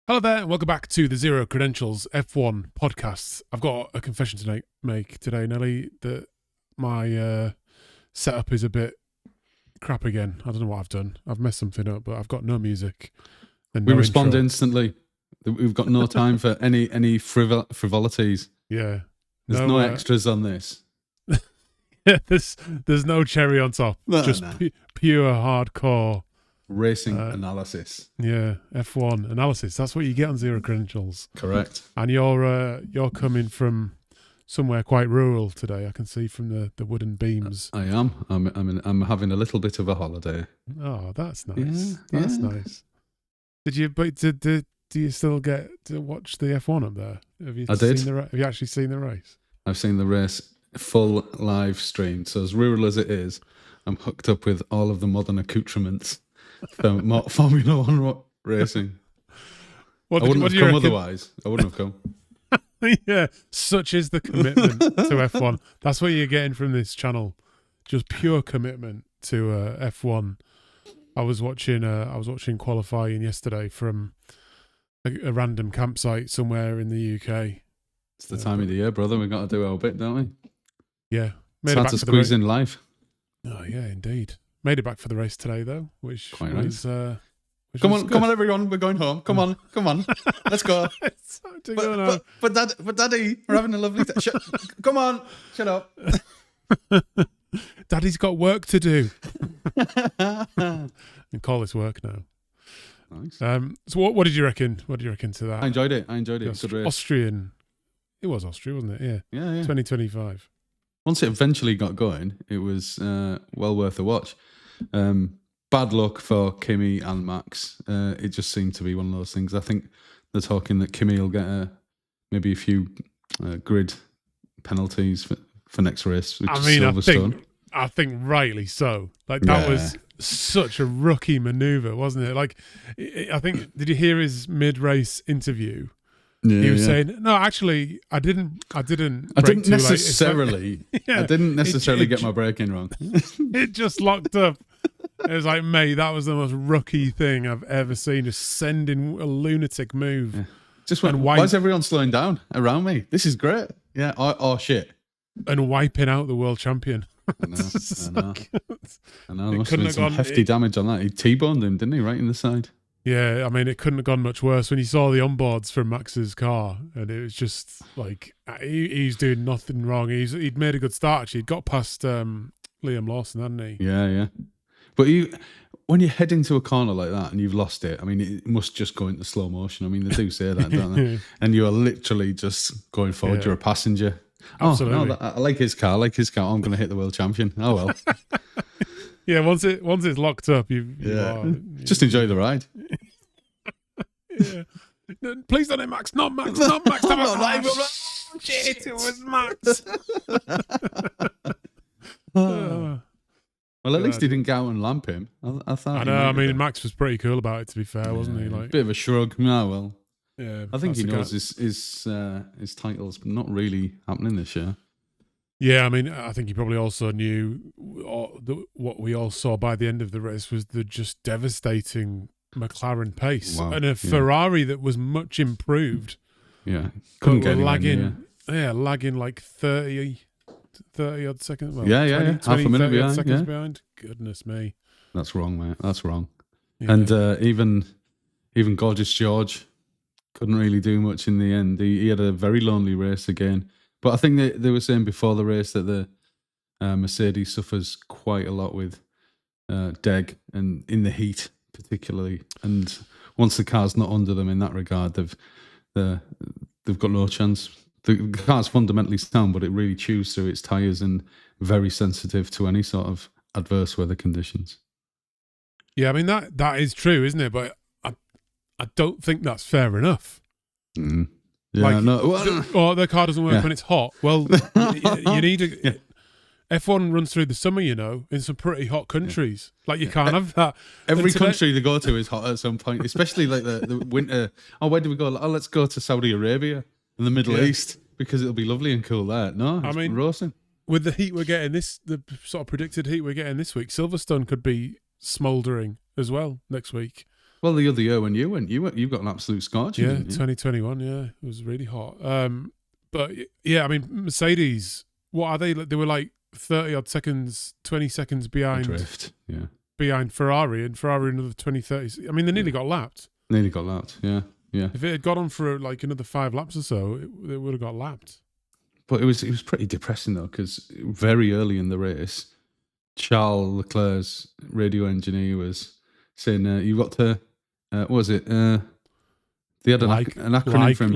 Hello there, and welcome back to the Zero Credentials F1 podcast. I've got a confession to make today, Nelly, that my setup is a bit crap again. I don't know what I've done. I've messed something up, but I've got no music. And We no respond intro. instantly. We've got no time for any frivolities. Yeah. There's no extras on this. There's no cherry on top. Just pure hardcore racing analysis. Yeah, F1 analysis. That's what you get on Zero Credentials. Correct. And you're coming from somewhere quite rural today. I can see from the wooden beams. I am. I'm having a little bit of a holiday. Oh, that's nice. Yeah, that's nice. Did you? But do you still get to watch the F1 up there? Have you? I did. Have you actually seen the race? I've seen the race full live stream. So as rural as it is, I'm hooked up with all of the modern accoutrements for Formula One racing. I wouldn't have come otherwise. I wouldn't have come. Yeah, such is the commitment to F1. That's what you're getting from this channel. Just pure commitment to F1. I was watching qualifying yesterday from a random campsite somewhere in the UK. It's the time of the year, brother. We've got to do our bit, don't we? Yeah. It's hard to squeeze in life. Oh, yeah, indeed. Made it back for the race today, though, which quite was... Nice. Come on, everyone. We're going home. Come on. Let's go. It's time to go now. But Daddy, we're having a lovely time. Come on. Shut up. Daddy's got work to do. And call this work now. Nice. So what did you reckon? What did you reckon to that? I enjoyed it. Good race. Austrian. It was Austria, wasn't it? Yeah. 2025. Once it eventually got going, it was well worth a watch. Bad luck for Kimi and Max. It just seemed to be one of those things. I think they're talking that Kimi will get maybe a few grid penalties for next race. Which is Silverstone. I think rightly so. Like that was such a rookie maneuver, wasn't it? Like I think, did you hear his mid-race interview? Yeah, he was saying, "No, actually, I didn't necessarily. I didn't necessarily get my braking wrong. It just locked up. It was like, mate, that was the most rookie thing I've ever seen. Just sending a lunatic move. Yeah. Just went, why is everyone slowing down around me? This is great. Yeah. Oh shit. And wiping out the world champion. I know. There must have been some hefty damage on that. He T-boned him, didn't he? Right in the side. Yeah, I mean, it couldn't have gone much worse when you saw the onboards from Max's car, and it was just like he's doing nothing wrong. He'd made a good start. Actually, he'd got past Liam Lawson, hadn't he? Yeah. But when you head into a corner like that and you've lost it, I mean, it must just go into slow motion. I mean, they do say that, don't they? And you are literally just going forward. Yeah. You're a passenger. Absolutely. Oh, no, I like his car. I'm going to hit the world champion. Oh, well. Yeah, once it's locked up, you just enjoy the ride. Yeah. No, please don't hit Max. Not Max. Shit, it was Max. Well, at least he didn't go out and lamp him. I thought. I know. I mean, Max was pretty cool about it. To be fair, wasn't he? Like bit of a shrug. No, well. Yeah, I think he knows his titles, but not really happening this year. Yeah, I mean, I think he probably also knew what we all saw by the end of the race was the just devastating McLaren pace and a Ferrari that was much improved. Yeah, couldn't get lagging. Yeah, lagging like 30 odd seconds. Well, 20, half a minute behind. Seconds behind. Goodness me, that's wrong, mate. That's wrong. Yeah. And even Gorgeous George couldn't really do much in the end. He had a very lonely race again. But I think they were saying before the race that the Mercedes suffers quite a lot with deg and in the heat particularly. And once the car's not under them in that regard, they've got no chance. The car's fundamentally sound, but it really chews through its tyres and very sensitive to any sort of adverse weather conditions. Yeah, I mean that is true, isn't it? But I don't think that's fair enough. Mm. Yeah, the car doesn't work when it's hot. Well, you need a... Yeah. F1 runs through the summer, in some pretty hot countries. Like, you can't have that. Every country they go to is hot at some point, especially like the winter. Oh, where do we go? Oh, let's go to Saudi Arabia in the Middle East because it'll be lovely and cool there. No, I mean, roasting. With the heat we're getting, the sort of predicted heat we're getting this week, Silverstone could be smouldering as well next week. Well, the other year when you got an absolute scorching. Yeah, didn't you? 2021. Yeah, it was really hot. But yeah, I mean, Mercedes. What are they? They were like 30 odd seconds, 20 seconds behind Drift. Yeah. behind Ferrari, and Ferrari another 20, 30. I mean, they nearly got lapped. Nearly got lapped. Yeah. Yeah. If it had gone on for like another 5 laps or so, it would have got lapped. But it was pretty depressing though, because very early in the race, Charles Leclerc's radio engineer was saying, "You got to, what was it? They had an acronym for him,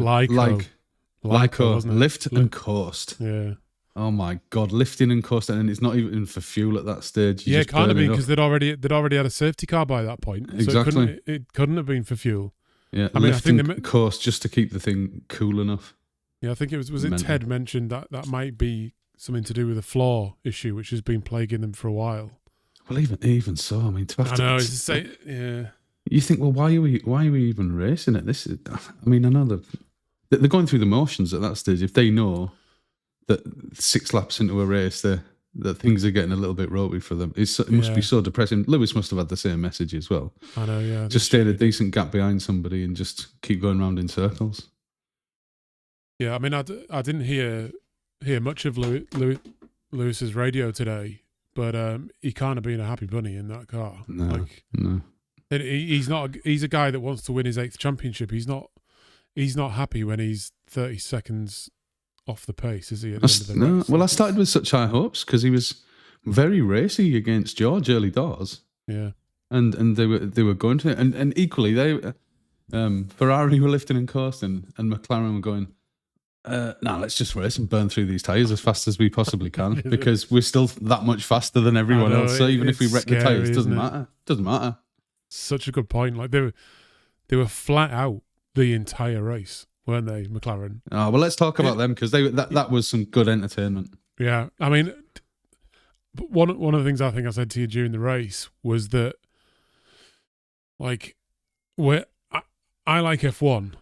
LICO, wasn't it? lift and coast." Yeah. Oh my God, lifting and coasting, and it's not even for fuel at that stage. Yeah, it can't have been because they'd already had a safety car by that point. Exactly. So it couldn't have been for fuel. Yeah, I mean, I think and coast just to keep the thing cool enough. Yeah, I think it was it Ted mentioned that might be something to do with a floor issue, which has been plaguing them for a while. Well, even so, I mean, yeah. You think, well, why are we even racing it? This is, I mean, I know they're going through the motions at that stage. If they know that 6 laps into a race, that things are getting a little bit ropey for them, it must be so depressing. Lewis must have had the same message as well. I know, yeah. Just stay in a decent gap behind somebody and just keep going round in circles. Yeah, I mean, I didn't hear much of Lewis's radio today, but he can't have been a happy bunny in that car. No. He's not. He's a guy that wants to win his 8th championship. He's not happy when he's 30 seconds off the pace, is he? At the end of the race? Well, I started with such high hopes because he was very racy against George early doors. Yeah, and they were going to it, and equally they Ferrari were lifting and coasting, and McLaren were going, let's just race and burn through these tyres as fast as we possibly can because we're still that much faster than everyone else. So even if we wreck the tyres, it doesn't matter. Doesn't matter. Such a good point. Like they were flat out the entire race, weren't they, McLaren? Oh, well, let's talk about them because that was some good entertainment. Yeah, I mean, one of the things I think I said to you during the race was that, like, I like F1.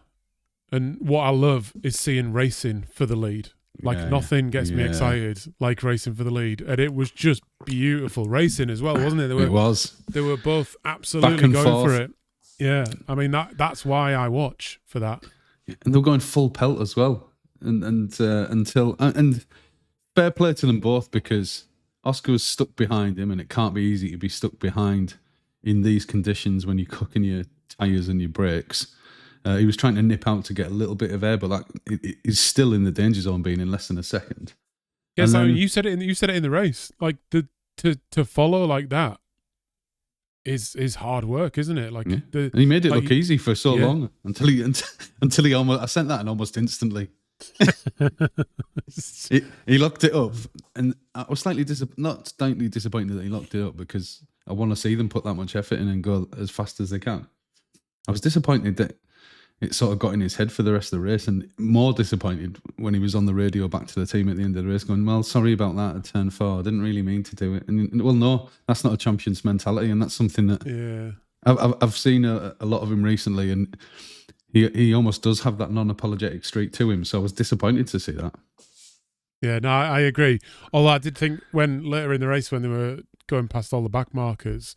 And what I love is seeing racing for the lead. Like nothing gets me excited like racing for the lead. And it was just beautiful racing as well, wasn't it? It was. They were both absolutely going for it. Yeah. I mean, that's why I watch for that. And they were going full pelt as well. And fair play to them both because Oscar was stuck behind him and it can't be easy to be stuck behind in these conditions when you're cooking your tyres and your brakes. He was trying to nip out to get a little bit of air, but he's still in the danger zone, being in less than a second. Yeah, so you said it in the race. Like to follow like that is hard work, isn't it? Like and he made it look easy for so long until he almost. I sent that and almost instantly. he locked it up, and I was not slightly disappointed that he locked it up because I want to see them put that much effort in and go as fast as they can. I was disappointed that it sort of got in his head for the rest of the race, and more disappointed when he was on the radio back to the team at the end of the race going, well, sorry about that at turn 4. I didn't really mean to do it. And well, no, that's not a champion's mentality, and that's something that I've seen a lot of him recently, and he almost does have that non-apologetic streak to him, so I was disappointed to see that. Yeah, no, I agree. Although I did think when later in the race when they were going past all the back markers,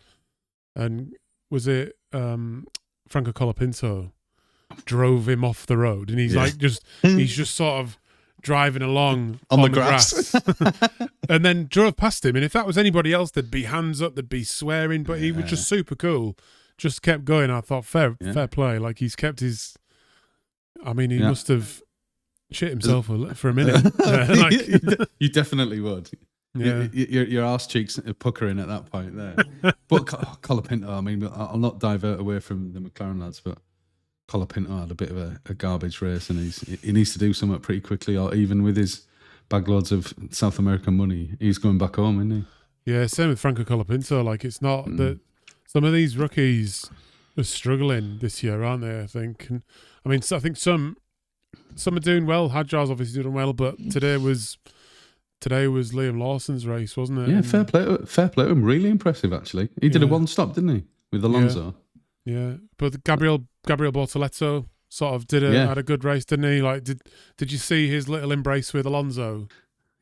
and was it Franco Colapinto drove him off the road, and he's he's just sort of driving along on the grass. And then drove past him, and if that was anybody else, there'd be hands up, there'd be swearing, but he was just super cool, just kept going. I thought fair play, like he's kept his, I mean, he must have shit himself for a minute. You definitely would. Yeah, your arse cheeks are puckering at that point there. But Colapinto, I mean, I'll not divert away from the McLaren lads, but Colapinto had a bit of a garbage race, and he needs to do something pretty quickly, or even with his bagloads of South American money, he's going back home, isn't he? Yeah, same with Franco Colapinto. Like, it's not that some of these rookies are struggling this year, aren't they? I think. And I mean, I think some are doing well. Hadjar's obviously doing well, but today was Liam Lawson's race, wasn't it? Yeah, and fair play to him. Really impressive, actually. He did a one-stop, didn't he, with Alonso? Yeah, but Gabriel Bortoleto sort of had a good race, didn't he? Like, did you see his little embrace with Alonso?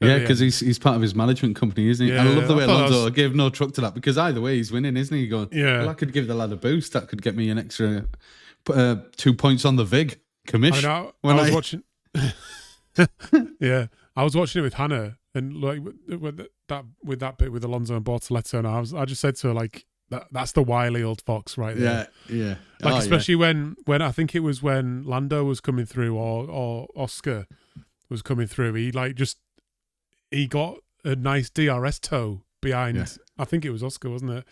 Yeah, because he's part of his management company, isn't he? Yeah, I love the way I thought Alonso gave no truck to that, because either way he's winning, isn't he? Going, Yeah. well, I could give the lad a boost. That could get me an extra 2 points on the VIG commission. I was watching. Yeah, I was watching it with Hannah, and like with that bit with Alonso and Bortoleto, and I just said to her, like, that's the wily old fox right there. Yeah. Like, especially when I think it was when Lando was coming through, or Oscar was coming through, he got a nice DRS toe behind. Yeah. I think it was Oscar, wasn't it?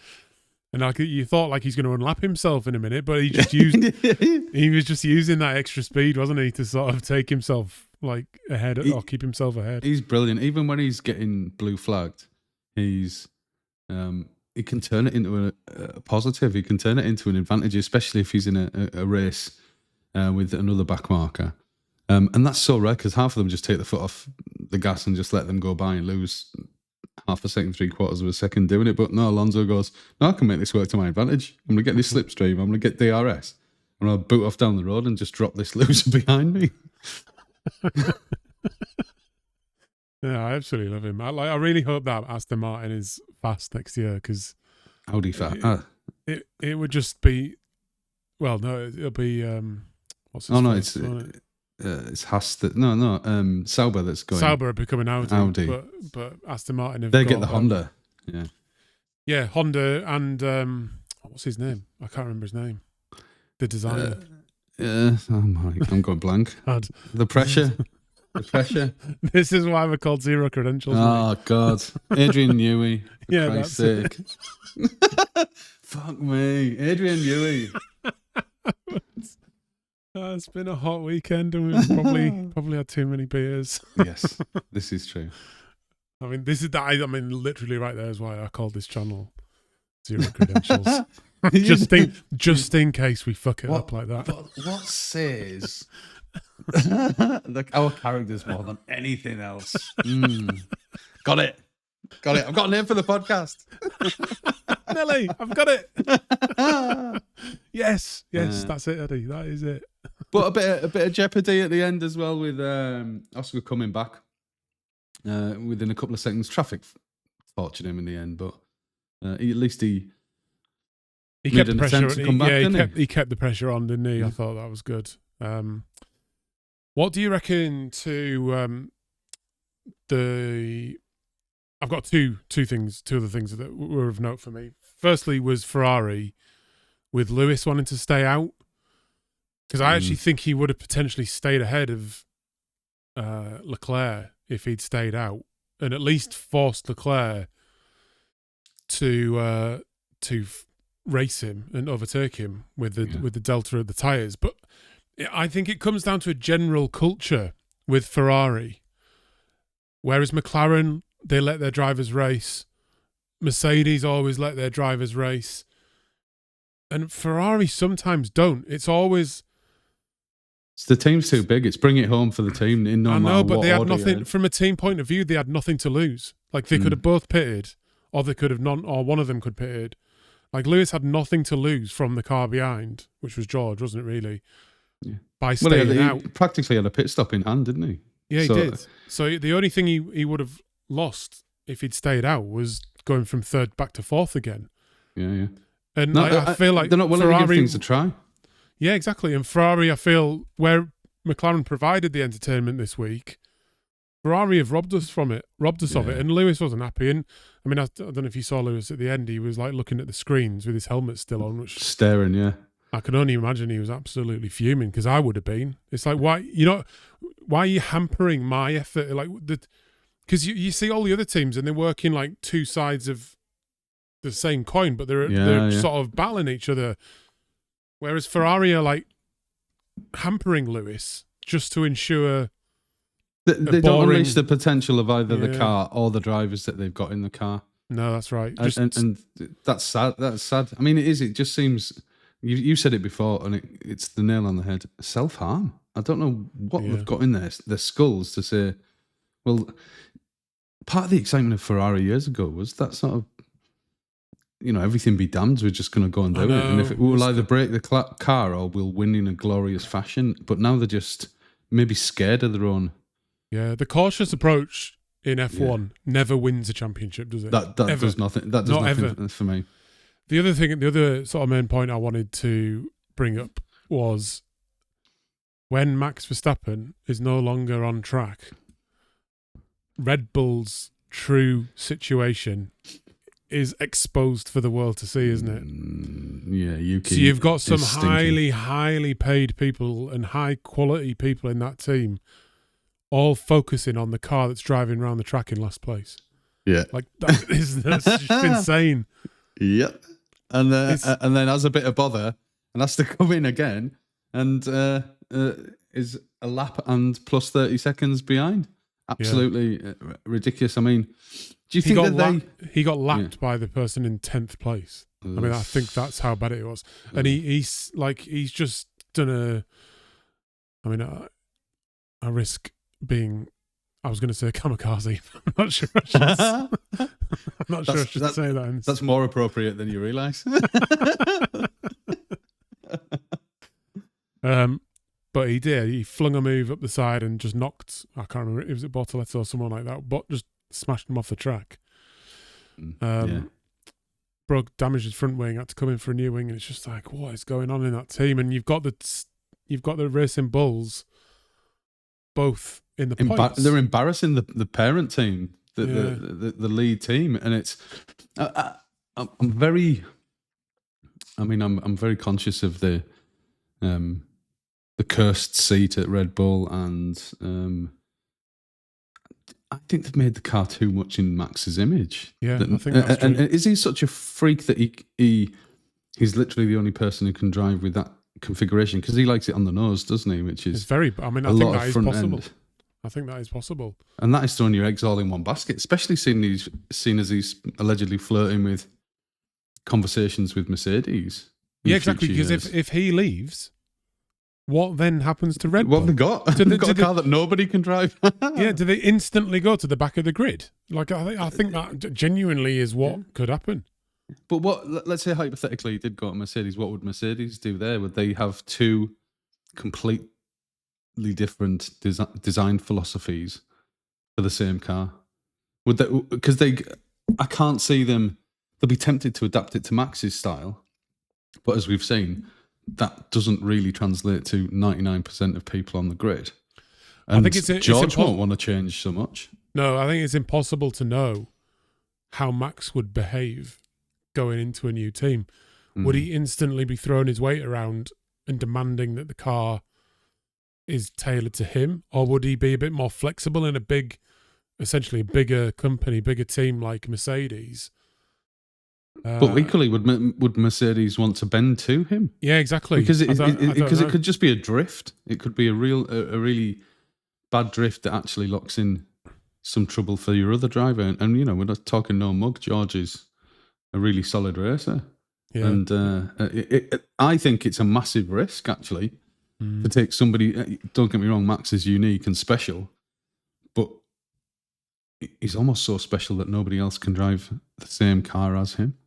And like, you thought like he's going to unlap himself in a minute, but he just he was just using that extra speed, wasn't he, to sort of take himself like ahead or keep himself ahead. He's brilliant. Even when he's getting blue flagged, he can turn it into a positive. He can turn it into an advantage, especially if he's in a race with another back marker. And that's so rare, because half of them just take the foot off the gas and just let them go by and lose half a second, 3/4 of a second doing it. But no, Alonso goes, no, I can make this work to my advantage. I'm going to get this slipstream. I'm going to get DRS. And I'll boot off down the road and just drop this loser behind me. Yeah, I absolutely love him. I really hope that Aston Martin is fast next year, because Audi fast. It would just be, well, no, it'll be what's his face? It's Haas Sauber that's going. Sauber are becoming Audi. But Aston Martin have get the Honda. Yeah, Honda, and what's his name? I can't remember his name. The designer. I'm going blank. The pressure. The pressue. This is why we're called Zero Credentials. Oh, mate. God. Adrian Newey. Yeah, that's sake. Fuck me. Adrian Newey. It's been a hot weekend, and we've probably had too many beers. Yes, this is true. I mean, literally right there is why I called this channel Zero Credentials. just in case we fuck it up like that. What says our characters more than anything else? Got it. I've got a name for the podcast. Nelly, I've got it. Yes, that's it, Eddie. That is it. But a bit of jeopardy at the end as well, with Oscar coming back within a couple of seconds. Traffic tortured him in the end, but at least he kept the pressure. He kept the pressure on, didn't he? I thought that was good. What do you reckon to the? I've got two other things that were of note for me. Firstly was Ferrari with Lewis wanting to stay out, because I actually think he would have potentially stayed ahead of Leclerc if he'd stayed out, and at least forced Leclerc to race him and overtake him with the delta of the tyres. But I think it comes down to a general culture with Ferrari, whereas McLaren, they let their drivers race. Mercedes always let their drivers race. And Ferrari sometimes don't. It's the team's too big. It's bring it home for the team. I know, but they had nothing from a team point of view. They had nothing to lose. Like, they could have both pitted, or they could have or one of them could pitted. Like, Lewis had nothing to lose from the car behind, which was George, wasn't it? Really, by staying out. He practically had a pit stop in hand, didn't he? Yeah, he did. So the only thing he would have lost if he'd stayed out was going from third back to fourth again. Yeah. And I feel like they're not willing to give things a try. Yeah, exactly. And Ferrari, I feel, where McLaren provided the entertainment this week, Ferrari have robbed us of it. And Lewis wasn't happy. And I mean, I don't know if you saw Lewis at the end. He was like looking at the screens with his helmet still on, which staring. Yeah, I can only imagine he was absolutely fuming, because I would have been. It's like, why are you hampering my effort? Like, because you see all the other teams and they're working like two sides of the same coin, but they're sort of battling each other. Whereas Ferrari are like hampering Lewis just to ensure they don't unleash the potential of either the car or the drivers that they've got in the car. No, that's right. And that's sad. That's sad. I mean, it is. It just seems. You said it before, and it's the nail on the head. Self-harm. I don't know what they've got in their skulls to say, well, part of the excitement of Ferrari years ago was that sort of, everything be damned, we're just going to go and do it. And if we'll either break the car or we'll win in a glorious fashion. But now they're just maybe scared of their own. Yeah, the cautious approach in F1 never wins a championship, does it? That does nothing. That does Not nothing ever. for me. The other sort of main point I wanted to bring up was when Max Verstappen is no longer on track, Red Bull's true situation is exposed for the world to see, isn't it? Yeah, Yuki. So you've got some is stinking. highly paid people and high quality people in that team, all focusing on the car that's driving around the track in last place. Yeah, Like that's just insane. Yep. And then has a bit of bother and has to come in again and is a lap and plus 30 seconds behind. Absolutely ridiculous. I mean, do you think he got lapped by the person in 10th place? I mean, I think that's how bad it was. And he's just done I risk being, I was going to say kamikaze. I'm not sure I should say that. That's more appropriate than you realise. But he did. He flung a move up the side and just knocked, I can't remember, it was Bortoletti or someone like that, but just smashed him off the track. Broke, damaged his front wing, had to come in for a new wing, and it's just like, what is going on in that team? And you've got the Racing Bulls both in the points. They're embarrassing the parent team, the lead team, and it's I'm very conscious of the cursed seat at Red Bull, and I think they've made the car too much in Max's image. Yeah, I think that's true. And is he such a freak that he's literally the only person who can drive with that configuration? Because he likes it on the nose, doesn't he? Which is I think that is possible. I think that is possible. And that is throwing your eggs all in one basket, especially seen as he's allegedly flirting with conversations with Mercedes. Yeah, exactly. Because if he leaves, what then happens to Red Bull? What have they got? They've got a car that nobody can drive. Yeah, do they instantly go to the back of the grid? Like, I think that genuinely is what could happen. But let's say hypothetically he did go to Mercedes, what would Mercedes do there? Would they have two completely different design philosophies for the same car? Would they? Because I can't see them. They'll be tempted to adapt it to Max's style, but as we've seen, that doesn't really translate to 99% of people on the grid. And I think George won't want to change so much. No, I think it's impossible to know how Max would behave going into a new team. Would he instantly be throwing his weight around and demanding that the car is tailored to him? Or would he be a bit more flexible in essentially a bigger company, bigger team like Mercedes? But equally, would Mercedes want to bend to him? Yeah, exactly. Because it could just be a drift. It could be a really bad drift that actually locks in some trouble for your other driver. And we're not talking no mug. George is a really solid racer. Yeah. And I think it's a massive risk, actually, to take somebody. Don't get me wrong, Max is unique and special, but he's almost so special that nobody else can drive the same car as him.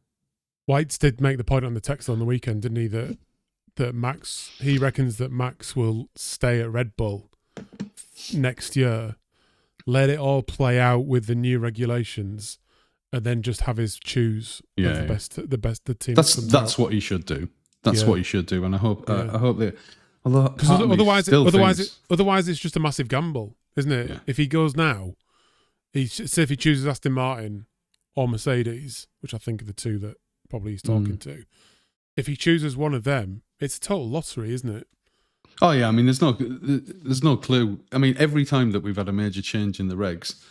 Whites did make the point on the text on the weekend, didn't he, that Max, he reckons that Max will stay at Red Bull next year, let it all play out with the new regulations, and then just have his choose of the team. That's what he should do. That's what he should do, and I hope that. Otherwise, it's just a massive gamble, isn't it? Yeah. If he goes now, say if he chooses Aston Martin or Mercedes, which I think are the two that probably he's talking to. If he chooses one of them, it's a total lottery, isn't it? Oh yeah, I mean, there's no clue. I mean, every time that we've had a major change in the regs,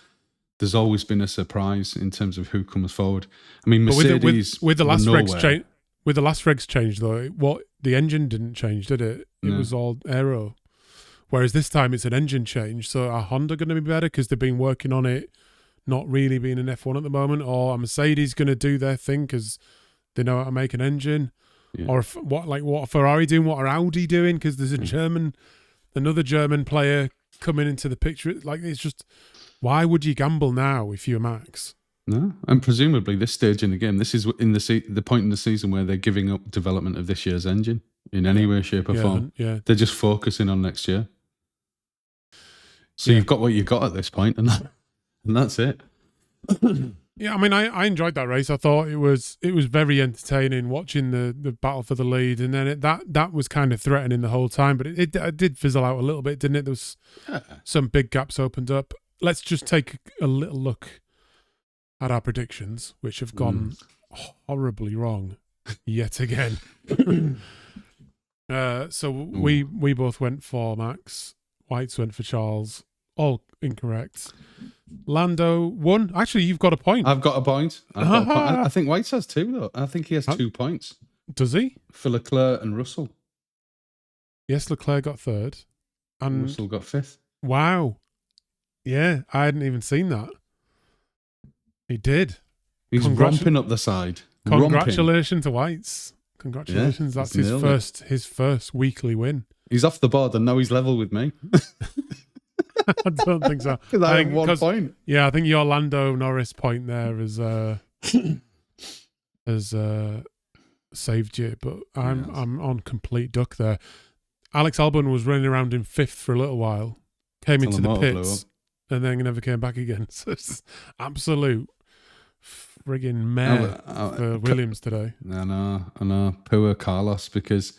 there's always been a surprise in terms of who comes forward. I mean, Mercedes with the last regs change. With the last regs change, though, the engine didn't change, did it? It was all aero. Whereas this time it's an engine change. So are Honda going to be better because they've been working on it, not really being an F1 at the moment, or are Mercedes going to do their thing because they know how to make an engine? Yeah. Or what are Ferrari doing? What are Audi doing? Because there's another German player coming into the picture. Like, it's just, why would you gamble now if you're Max? No, and presumably this stage in the game, this is in the point in the season where they're giving up development of this year's engine in any way, shape, or form. Yeah, they're just focusing on next year. So you've got what you got at this point, and and that's it. Yeah, I mean, I enjoyed that race. I thought it was very entertaining watching the battle for the lead, and then that was kind of threatening the whole time. But it did fizzle out a little bit, didn't it? There was some big gaps opened up. Let's just take a little look at our predictions, which have gone horribly wrong yet again. So we both went for Max. Whites went for Charles. All incorrect. Lando won. Actually, you've got a point. I've got a point. I think Whites has 2, though. I think he has 2 points. Does he? For Leclerc and Russell. Yes, Leclerc got 3rd. And Russell got 5th. Wow. Yeah, I hadn't even seen that. He did. He's romping up the side. Congratulations to Whites. Congratulations. Yeah, that's his first weekly win. He's off the board and now he's level with me. I don't think so. Because I have 1 point. Yeah, I think your Lando Norris point there has saved you, but I'm on complete duck there. Alex Albon was running around in 5th for a little while, came into the pits, and then never came back again. So it's absolute frigging mare for Williams today. I know. Poor Carlos, because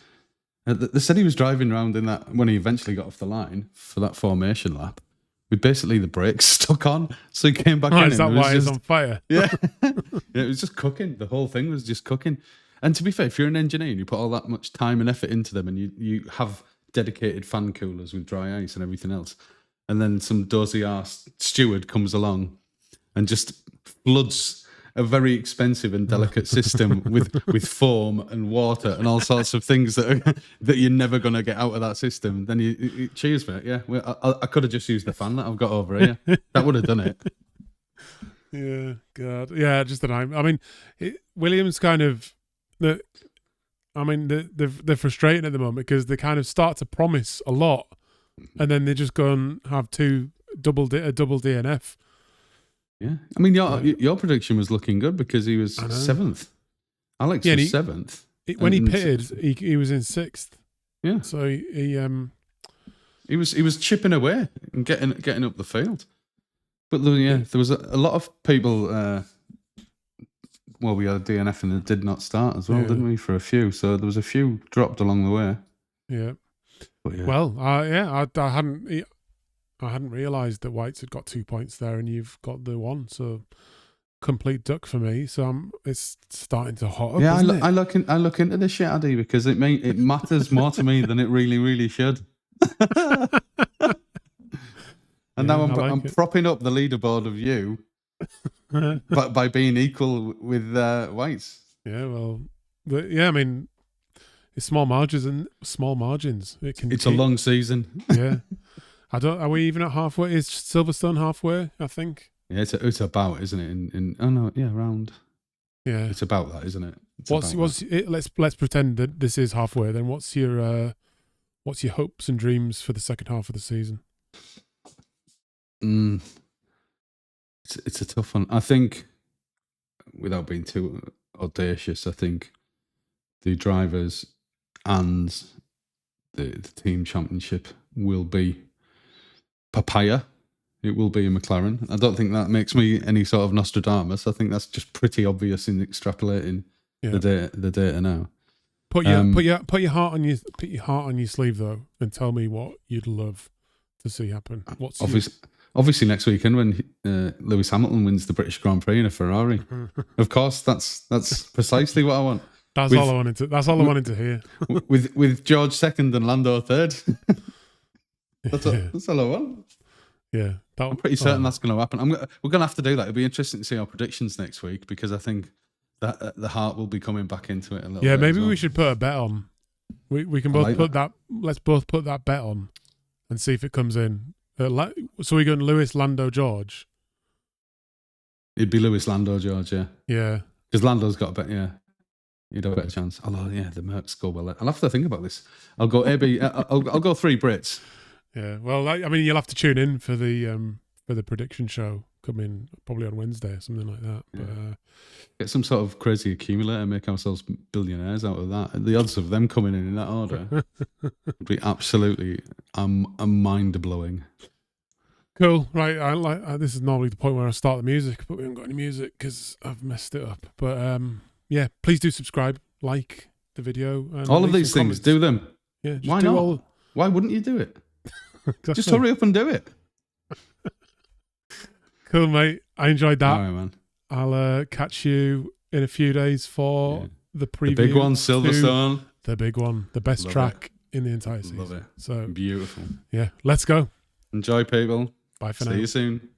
they said he was driving around in that when he eventually got off the line for that formation lap with basically the brakes stuck on. So he came back in. Is that why it's on fire? Yeah. It was just cooking. The whole thing was just cooking. And to be fair, if you're an engineer and you put all that much time and effort into them and you have dedicated fan coolers with dry ice and everything else, and then some dozy ass steward comes along and just floods a very expensive and delicate system with foam and water and all sorts of things that you're never going to get out of that system, then you cheers for it. Yeah, I could have just used the fan that I've got over here. That would have done it. Yeah, God. Yeah, just that I mean, Williams kind of... they're frustrating at the moment because they kind of start to promise a lot and then they just go and have a double DNF. Yeah, I mean, your prediction was looking good because he was 7th. Alex was 7th. When he pitted, he was in 6th. Yeah, so he was chipping away and getting up the field. But there was a lot of people. We had a DNF and it did not start as well, didn't we? For a few, so there was a few dropped along the way. Yeah. But yeah. Well, I hadn't realised that Whites had got 2 points there, and you've got the 1. So complete duck for me. So it's starting to hot up. Yeah, I look into this shit, Addy, because it matters more to me than it really, really should. And now I'm propping up the leaderboard of you, but by being equal with Whites. Yeah, well, I mean, it's small margins. It's a long season. Yeah. Are we even at halfway? Is Silverstone halfway? I think. Yeah, it's about, isn't it? Around. Yeah, it's about that, isn't it? Let's pretend that this is halfway. Then what's your hopes and dreams for the second half of the season? It's a tough one. I think, without being too audacious, I think the drivers and the team championship will be papaya. It will be a McLaren. I don't think that makes me any sort of Nostradamus. I think that's just pretty obvious in extrapolating the data now. Put your heart on your sleeve though, and tell me what you'd love to see happen. Obviously next weekend when Lewis Hamilton wins the British Grand Prix in a Ferrari. Of course, that's precisely what I want. That's all I wanted to hear. with George second and Lando third. That's all I want. Yeah, I'm pretty certain that's going to happen. We're going to have to do that. It'll be interesting to see our predictions next week because I think that the heart will be coming back into it a little bit. Yeah, maybe we should put a bet on. We can both put that. Let's both put that bet on and see if it comes in. So we're going Lewis, Lando, George. It'd be Lewis, Lando, George. Yeah. Yeah. Because Lando's got a bet. Yeah. You'd have a better chance. Although, yeah, the Mercs go well. I'll have to think about this. I'll go AB. I'll go 3 Brits. Yeah. Well, I mean, you'll have to tune in for the prediction show coming probably on Wednesday or something like that. Yeah. But get some sort of crazy accumulator, make ourselves billionaires out of that. The odds of them coming in that order would be absolutely mind blowing. Cool. Right. This is normally the point where I start the music, but we haven't got any music because I've messed it up. But yeah, please do subscribe, like the video. And All of leave these some things, comments. do them. Yeah. Just Why do not? all- Why wouldn't you do it? Exactly. Just hurry up and do it. Cool, mate. I enjoyed that. All right, man. I'll catch you in a few days for the preview. The big one, to Silverstone. The big one. The best Love track in the entire season. Love it. So, Beautiful. yeah, let's go. Enjoy, people. Bye for now. See you soon.